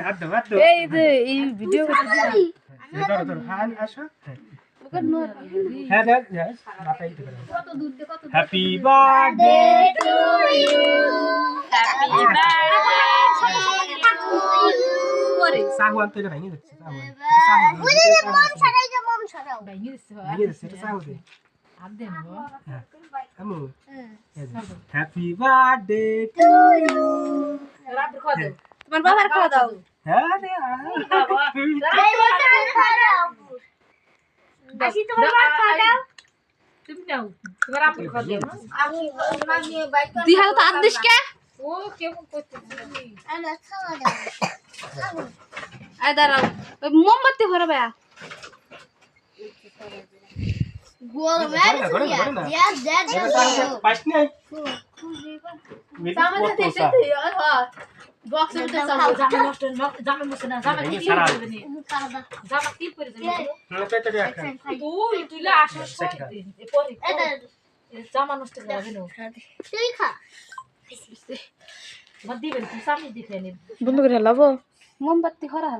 Happy birthday to you. Happy birthday to you. Sahuan tuh udah ini tuh. Mom ছাড়াও। Kamu. Happy birthday to you. তোমার বাবার খাওয়া দাও। আসি তোমার বাবার খাওয়া দাও। তুমি নাও তোমার আপনি খাওয়া দাও আমি নিয়ে বাইক করে তুই হাতে হাত দিস কে? ও কেমন করতেছিস আমি খাওয়া দাও। আয় দাঁড়াও ওই মোমবাতি ভরাবে গোল man yes that Pas nih. জামাতে এসে বক্সের ভিতরে জামা নষ্ট জামা মুছে না জামা কি করবে নি জামা কি করে যাবে তুই আসিস পরে জামা নষ্ট করবে না তুই খা মত দিবেন তুই সামনে দেখে নিন বন্ধ করে লাবো মোমবাতি ভরা